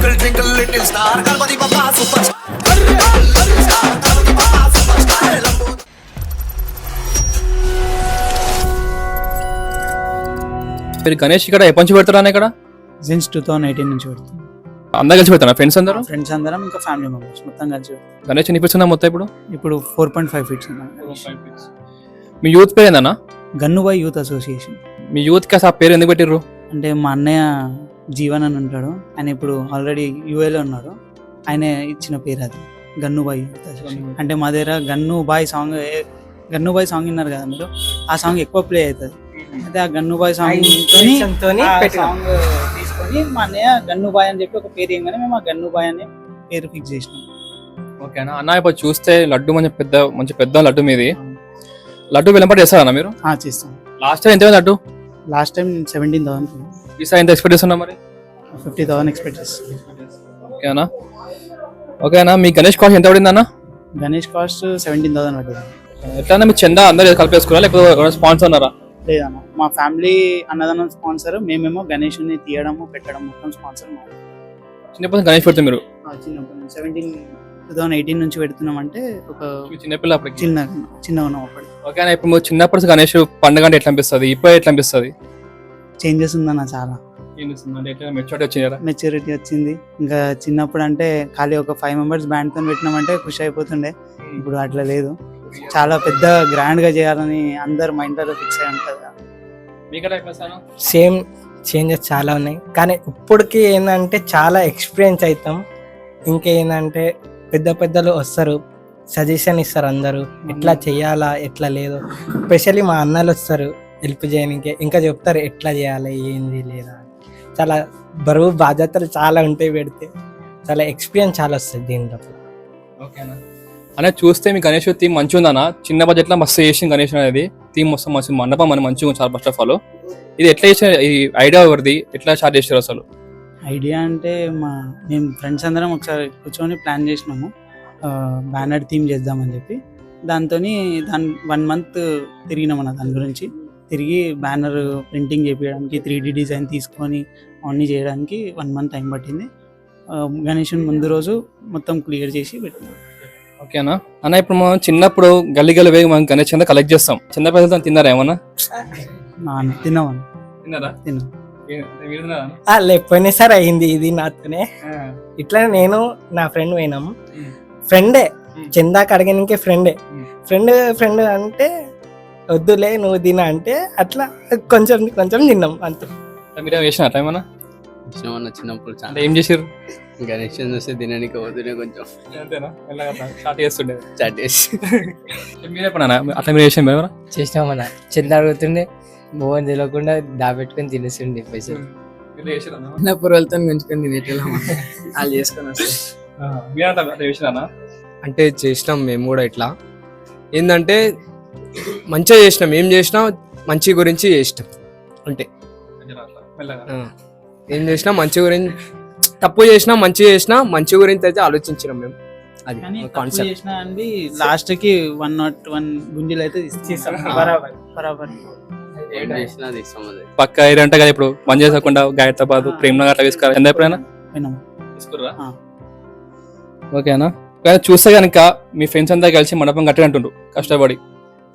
Twinkle twinkle little star, Ganpati Bappa superstar. Star, Ganpati Bappa superstar. మీరు గణేష్ ఇక్కడ ఎప్పటి నుంచి పెడతారా ఇక్కడ? సిన్స్ 2018 నుంచి పెడుతున్నాం. అందరు కలిసి పెడతారా? ఫ్రెండ్స్ అందరూ? ఫ్రెండ్స్ అందరం ఇంకా ఫ్యామిలీ మెంబర్స్ మొత్తం కలిసి పెడతాం. గణేష్ ఎన్ని ఫీట్స్ ఉన్నా మొత్తం ఇప్పుడు? ఇప్పుడు 4.5 ఫీట్స్ ఉన్నాం. మీ యూత్ పేరు ఏందన్నా? గన్నుబాయ్ యూత్ అసోసియేషన్. మీ యూత్కి అసలు ఆ పేరు ఎందుకు పెట్టిర్రు? అంటే మా అన్నయ్య జీవన్ అని ఉంటాడు, ఆయన ఇప్పుడు ఆల్రెడీ యూఏలో ఉన్నాడు, ఆయన ఇచ్చిన పేరు అది గన్నుబాయ్ యూత్ అసోసియేషన్. అంటే మా దగ్గర గన్నుబాయ్ సాంగ్ విన్నారు కదా మీరు, ఆ సాంగ్ ఎక్కువ ప్లే అవుతుంది. అయితే ఆ గన్నుబాయ్ సాంగ్ తీసుకొని మా అన్నయ్య గన్నుబాయ్ అని చెప్పి ఒక పేరు ఏంగానే మేము ఆ గన్నుబాయ్ అనే పేరు ఫిక్స్ చేసినాం. ఓకేనా అన్న, ఇప్పుడు చూస్తే లడ్డు మంచి పెద్ద లడ్డు మీది. లడ్డు వెలంపాటు చేస్తారా మీరు? చేస్తాం. లాస్ట్ టైం ఎంత లడ్డు? Last time 17,000. ఈసారి ఎంత ఎక్స్పెక్ట్ చేస్తున్నా మరి? 50,000 ఎక్స్పెక్ట్ చేస్తాం. ఓకేనా మీ గణేష్ కాస్ట్ ఎంత పడింది అన్న? గణేష్ కాస్ట్ 17,000 పడింది. ఎట్లా మీ చందా అందరు కలిపేసుకున్నారా లేకపోతే స్పాన్సర్ ఉన్నారా? లేదన్న, మా ఫ్యామిలీ అన్నదానం స్పాన్సర్, మేమేమో గణేష్ని తీయడము పెట్టడం మొత్తం స్పాన్సర్. చిన్నప్పుడు గణేష్ పెడతాం మీరు? చిన్నప్పుడు 2018 నుంచి పెడుతున్నాం. అంటే ఒక చిన్నపిల్ల చిన్నగా ఉన్నాం అప్పుడు. ఓకేనా, ఇప్పుడు మీరు చిన్నప్పుడు గణేష్ పండుగ అంటే ఎట్లా అనిపిస్తుంది, ఇప్పుడు ఎట్లా అనిపిస్తుంది? చేంజెస్ ఉందన్న, చాలా మెచ్యూరిటీ వచ్చింది. ఇంకా చిన్నప్పుడు అంటే ఖాళీ ఒక 5 మెంబర్స్ బ్యాండ్ తో పెట్టినామంటే ఖుషి అయిపోతుండే. ఇప్పుడు అట్లా లేదు, చాలా పెద్ద గ్రాండ్ గా చేయాలని అందరు మైండ్ లో ఫిక్స్ అయి ఉంటుంది. సేమ్ చేంజెస్ చాలా ఉన్నాయి, కానీ ఇప్పటికి ఏంటంటే చాలా ఎక్స్పీరియన్స్ అవుతాం. ఇంకేంటంటే పెద్దలు వస్తారు, సజెషన్ ఇస్తారు అందరూ ఎట్లా చేయాలా ఎట్లా లేదు. స్పెషల్లీ మా అన్నలు వస్తారు హెల్ప్ చేయడానికి, ఇంకా చెప్తారు ఎట్లా చేయాలి ఏంది లేదా. చాలా బరువు బాధ్యతలు చాలా ఉంటాయి పెడితే, చాలా ఎక్స్పీరియన్స్ చాలా వస్తుంది దీంట్లో. ఓకేనా అనే చూస్తే మీ గణేష్ థీమ్ మంచిగా ఉందన్న, చిన్న బడ్జెట్ లో మస్తు చేసిన గణేష్ అనేది థీమ్ మొత్తం మంచి మండపం అని మంచిగా ఉంది చాలా. ఫస్ట్ ఆఫ్ ఆల్ ఇది ఎట్లా చేసిన, ఈ ఐడియా ఎవరిది, ఎట్లా స్టార్ట్ చేసారు అసలు? ఐడియా అంటే మేము ఫ్రెండ్స్ అందరం ఒకసారి కూర్చొని ప్లాన్ చేసినాము బ్యానర్ థీమ్ చేద్దామని చెప్పి. దాని 1 మంత్ తిరిగినామన్న, దాని గురించి తిరిగి బ్యానర్ ప్రింటింగ్ చేయించడానికి 3D డిజైన్ తీసుకొని అన్నీ చేయడానికి 1 మంత్ టైం పట్టింది. గణేషుని ముందు రోజు మొత్తం క్లియర్ చేసి పెట్టినాం. ఓకేనా అన్న, ఇప్పుడు మనం చిన్నప్పుడు గల్లీ వేగి మనం గణేష్ అంతా కలెక్ట్ చేస్తాం. చిన్న పిల్లలతో తిన్నారా ఏమన్నా? తిన్నామన్నా. లేకపోయినా సార్ అయింది ఇది నాతోనే. ఇట్లా నేను నా ఫ్రెండ్ పోయినాము, ఫ్రెండే చందాకి అడగనికే ఫ్రెండ్ అంటే వద్దులే నువ్వు తినా అంటే అట్లా కొంచెం తిన్నాం అంతే. మీరు వేసిన అట్లా ఏమన్నా? చిన్నప్పుడు చాలా ఏం చేసారు? గణేష్ చూస్తే తినడానికి వద్దునే కొంచెం స్టార్ట్ చేస్తుండే. మీరు ఎప్పుడన్నా అట్లా మీరు చేసాం? చేసినామన్నా, చందా అడుగుతుండే మోహన్ తెలియకుండా దాపెట్టుకొని తినేస్తుండే పైసలు. పూర్వలతో గుంజుకొని తినేటోళ్ళం, వాళ్ళు చేసుకొని వస్తాం. అంటే చేసినాం మేము కూడా. ఇట్లా ఏంటంటే మంచిగా చేసినాం, ఏం చేసినా మంచి గురించి చేసినాం. అంటే ఏం చేసినా మంచి గురించి, తప్పు చేసినా మంచి గురించి అయితే ఆలోచించినాం మేము. అది కాన్సెప్ట్. లాస్ట్ కి 101 గుంజీలు అయితే బరాబర్ పక్క ఏరంట కదా ఇప్పుడు పని చేసుకోకుండా గాయతాబాద్ ప్రేమ అట్లా వేసుకోవాలి. ఎంత ఎప్పుడైనా తీసుకురా? ఓకేనా, కానీ చూస్తే కనుక మీ ఫ్రెండ్స్ అంతా కలిసి మండపం కట్టగంటుండ్రు కష్టపడి,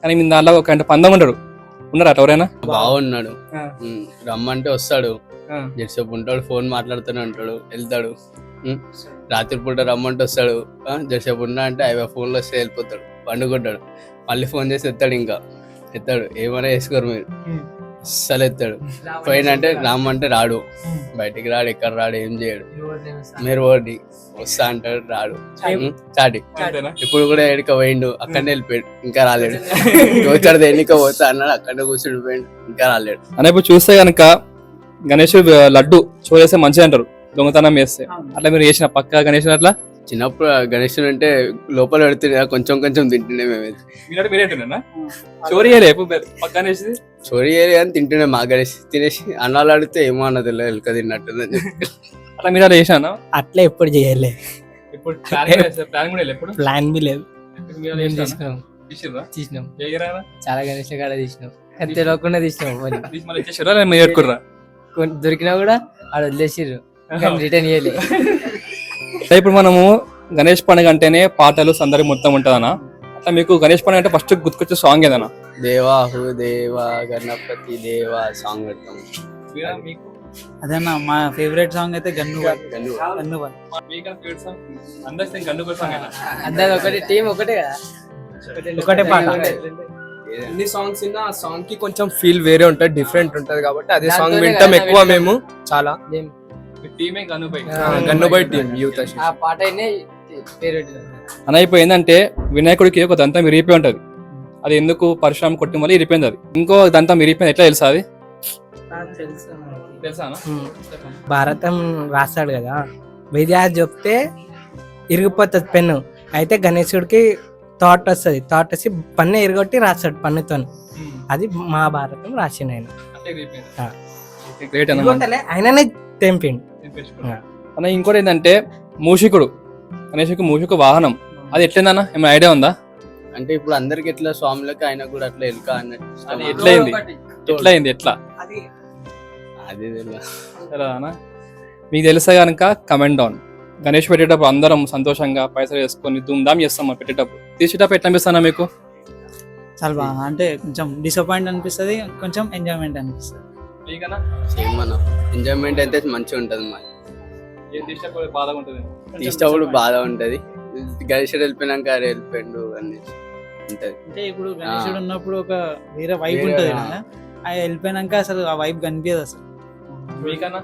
కానీ మీ దాంట్లో ఒక గంట పందం ఉన్నారా అట్లా ఎవరైనా? బాగున్నాడు, రమ్మంటే వస్తాడు, జెట్సేపు ఉంటాడు, ఫోన్ మాట్లాడుతూనే ఉంటాడు, వెళ్తాడు. రాత్రిపూట రమ్మంటే వస్తాడు, జెట్సేపు ఉన్నా అంటే ఫోన్ లో వస్తే వెళ్ళిపోతాడు, పండుకుంటాడు, మళ్ళీ ఫోన్ చేసి ఎత్తాడు ఏమైనా వేసుకోరు మీరు, అస్సలు ఎత్తాడు. పోయినంటే రమ్మంటే రాడు, బయటికి రాడు, ఎక్కడ రాడు, ఏం చేయడు. మీరు ఓడి వస్తా అంటాడు, రాడు. చాటి ఇప్పుడు కూడా ఎడిక పోయిండు, అక్కడనే వెళ్ళిపోయాడు, ఇంకా రాలేడు. వచ్చాడు ఎన్నిక పోతా అన్నాడు, అక్కడనే కూర్చుని పోయిండు, ఇంకా రాలేడు. అని ఇప్పుడు చూస్తే కనుక గణేష్ లడ్డు చూసేస్తే మంచిగా అంటారు, దొంగతనం వేస్తే. అట్లా మీరు చేసిన పక్క గణేష్ అట్లా? చిన్నప్పుడు గణేష్ అంటే లోపల పెడుతుండే, కొంచెం తింటుండే మేమైతే. చోరీ అని తింటుండే మా గణేష్. తినేసి అన్నాలు అడిగితే ఏమో అన్నది ఎలుక తిన్నట్టుందని చెప్పి. అట్లా మీరు అట్లా చేశాను? అట్లా ఎప్పుడు చేయలే, ప్లాన్ బి లేదు. తీసినాం చాలా గణేష్ కాడ తీసినాం, తెలియకుండా తీసినాం. దొరికినా కూడా ఆడ వదిలేసిర్రు, రిటర్న్ ఇయ్యలే. ఇప్పుడు మనము గణేష్ పండుగ అంటేనే పాటలు సందడి మొత్తం ఉంటుందన్నా. అట్లా మీకు గణేష్ పండుగ అంటే ఫస్ట్ గుర్తుకొచ్చే సాంగ్ ఏదన్నా? దేవా హు దేవా గణపతి దేవా సాంగ్ పెడతాం. అదన్నా మా ఫేవరెట్ సాంగ్ అయితే గన్నుబాయ్. అందరు ఒకటి టీం ఒకటే కదా. ఒకటే పాట. ఎన్ని సాంగ్స్ ఉన్నా ఆ సాంగ్ కి కొంచెం ఫీల్ వేరే ఉంటది, డిఫరెంట్ ఉంటది కాబట్టి అదే సాంగ్ వింటాం ఎక్కువ మేము. చాలా గన్నుబాయ్ టీం యూత్. ఆ పాట ఫేవరెట్ అన్న ఇప్పుడు ఏంటంటే వినాయకుడికి ఒక దంతం విరిగిపోయి ఉంటది. అది ఎందుకు పరశురామ కొట్టి మళ్ళీ ఇరిపోయింది. అది ఇంకో దంతం విరిగిపోయింది. ఎట్లా తెలుసా అది? తెలుసా? భారతం రాస్తాడు కదా, విద్యార్థి చెప్తే ఇరిగిపోతుంది పెన్ను. అయితే గణేశుడికి థాట్ వస్తుంది, థాట్ వచ్చి పన్ను ఇరగొట్టి రాస్తాడు పన్నుతో. అది మహాభారతం రాసిండు ఆయన. గ్రేట్ అన్న. ఇరగొట్టలే, ఆయననే తెంపిండు. అన్న ఇంకోటి ఏంటంటే మూషికుడు, గణేషుడికి మూషిక వాహనం. అది ఎట్లయిందన్న, ఏమైనా ఐడియా ఉందా? అంటే ఇప్పుడు అందరికి ఎట్లా స్వాములకి ఆయన కూడా అట్లా ఎలుక అన్నట్టు ఇష్టం. అది ఎట్లయింది? ఎట్లయింది? ఎట్లా అది ఎలా అన్న? మీకు తెలుసా కనుక కమెంట్ డౌన్. గణేష్ పెట్టేటప్పుడు అందరం సంతోషంగా పైసలు వేసుకొని ధూమ్ధామ్ చేస్తాం. మనం పెట్టేటప్పుడు తీసేటప్పుడు ఎట్లా అనిపిస్తానా మీకు? చాలా బాగా, అంటే కొంచెం డిసప్పాయింట్ అనిపిస్తుంది, కొంచెం ఎంజాయ్మెంట్ అనిపిస్తుంది. సేమ్ మన ఎంజాయ్మెంట్ అయితే మంచిగా ఉంటది. మరి తీసేటప్పుడు బాధగా ఉంటుంది, తీసేటప్పుడు బాధ ఉంటది. గణేశుడు వెళ్ళిపోయినాక అరే వెళ్ళిపోయిండు అని ఉంటది. అంటే ఇప్పుడు గణేశుడు ఉన్నప్పుడు ఒక వేరే వైబ్ ఉంటుంది కదా, అది వెళ్ళిపోయినాక అసలు ఆ వైబ్ కనిపించదు అసలు. మీకన్నా?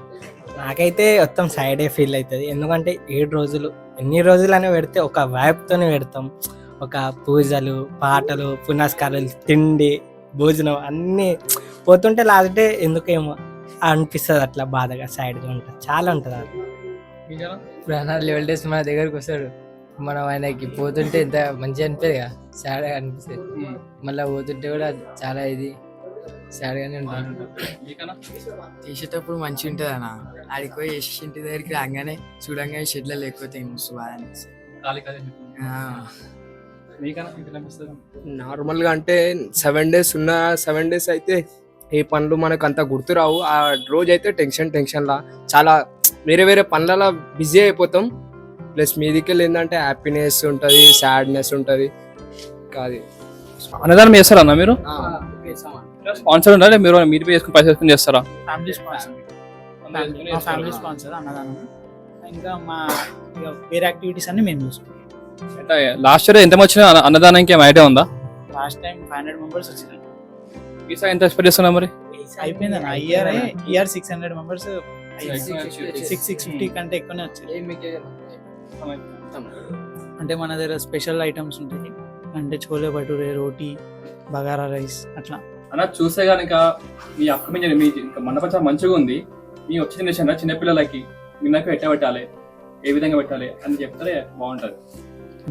నాకైతే మొత్తం సైడే ఫీల్ అవుతుంది. ఎందుకంటే 7 రోజులు ఎన్ని రోజులు అని పెడితే ఒక వైబ్తోనే పెడతాం. ఒక పూజలు, పాటలు, పునస్కారాలు, తిండి, భోజనం అన్నీ పోతుంటే లాస్ట్ డే ఎందుకేమో అనిపిస్తుంది. అట్లా బాధగా సైడ్గా ఉంటుంది, చాలా ఉంటుంది. అది ఇప్పుడు అన్న లెవెల్ డేస్ మన దగ్గరకు వస్తాడు, మనం ఆయనకి పోతుంటే ఎంత మంచిగా అనిపిస్తుంది కదా, సాడ్ గా అనిపిస్తుంది. మళ్ళీ పోతుంటే కూడా చాలా ఇది సాడ్ గానే ఉంటుంది. తీసేటప్పుడు మంచిగా ఉంటుంది అన్న. ఆడికి పోయి ఇంటి దగ్గరికి రాగానే చూడంగానే షెడ్లో లేకపోతే మస్తు బాధ అనిపిస్తుంది. నార్మల్ గా అంటే 7 days ఉన్న 7 days అయితే ఏ పనులు మనకు అంత గుర్తురావు. ఆ రోజు అయితే టెన్షన్ లా చాలా వేరే వేరే పనులలో బిజీ అయిపోతాం. ప్లస్ మీదికెళ్ళి ఏంటంటే హ్యాపీనెస్ ఉంటుంది, సాడ్నెస్ ఉంటుంది. కాదు అన్నదానం చేస్తారా అన్న మీరు? స్పాన్సర్ ఉండాలి, మీరు మీరు చేసుకుని పైసలు వేసుకుని చేస్తారా? ఫ్యామిలీ స్పాన్సర్, మా ఫ్యామిలీ స్పాన్సర్ అన్నదానం. ఇంకా మా వేరే యాక్టివిటీస్ అన్ని మేము చూసుకుంటాం. లాస్ట్ ఇయర్ ఎంత వచ్చినా అన్నదానానికి ఏమైనా ఐడియా ఉందా? లాస్ట్ టైం 500 members వచ్చినారు. ఈసారి ఎంత ఎక్స్పెక్ట్ చేస్తున్నా మరి? అయిపోయింది అన్న, ఇయర్ 600 members, 650 కంటే ఎక్కువనే వచ్చాయి. అంటే మన దగ్గర స్పెషల్ ఐటమ్స్ ఉంటాయి, అంటే చోలే భటూరే, రోటీ, బగారా రైస్ అట్లా. అన్న చూస్తే కనుక మీ అప్కమింగ్ మీ మండపం చాలా మంచిగా ఉంది. మీ వచ్చే జనరేషన్ చిన్నపిల్లలకి వినాయక ఎట్లా పెట్టాలి, ఏ విధంగా పెట్టాలి అని చెప్తే బాగుంటుంది.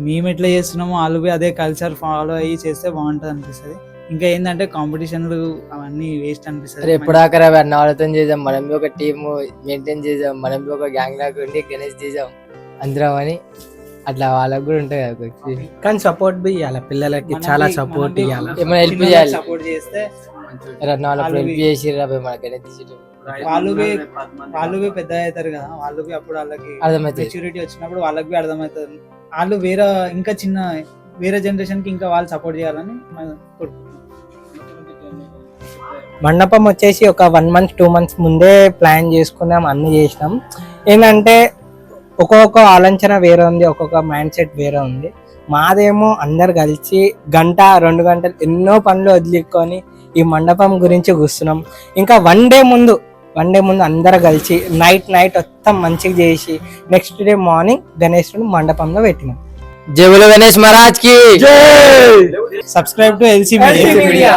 మేము ఎట్లా చేస్తున్నామో వాళ్ళు అదే కల్చర్ ఫాలో అయ్యి చేస్తే బాగుంటుంది అనిపిస్తుంది. ఇంకా ఏంటంటే కాంపిటీషన్లు అవన్నీ వేస్ట్ అనిపిస్తుంది. ఎప్పుడాకరా అన్న వాళ్ళతో చేద్దాం, మనం ఒక టీమ్ మెయింటైన్ చేద్దాం, మనం ఒక గ్యాంగ్ లాగా ఉండి గణేష్ చేద్దాం అందరం అని, అట్లా వాళ్ళకి కూడా ఉంటుంది కదా. కానీ సపోర్ట్ బి ఇవ్వాలి పిల్లలకి, చాలా సపోర్ట్ ఇవ్వాలి. ఏమైనా హెల్ప్ చేయాలి, సపోర్ట్ చేస్తే హెల్ప్ చేసి మన గణేష్ తీసేటప్పుడు వాళ్ళు పెద్ద అవుతారు కదా, వాళ్ళు అప్పుడు వాళ్ళకి అర్థమవుతుంది. మెచ్యూరిటీ వచ్చినప్పుడు వాళ్ళకి అర్థమవుతుంది. వాళ్ళు ఇంకా చిన్న వేరే జనరేషన్ కి ఇంకా వాళ్ళు సపోర్ట్ చేయాలని మండపం వచ్చేసి ఒక 1 month 2 months ముందే ప్లాన్ చేసుకున్నాం, అన్ని చేసినాం. ఏంటంటే ఒక్కొక్క ఆలోచన వేరే ఉంది, ఒక్కొక్క మైండ్ సెట్ వేరే ఉంది. మాదేమో అందరు కలిసి 1-2 గంటలు ఎన్నో పనులు వదిలికొని ఈ మండపం గురించి కూర్చున్నాం. ఇంకా 1 day ముందు అందరు కలిసి నైట్ మొత్తం మంచిగా చేసి నెక్స్ట్ డే మార్నింగ్ గణేశుడు మండపంలో పెట్టినాం. జై బోలో గణేష్ మహారాజ్ కి సబ్స్క్రైబ్ టు LC మీడియా.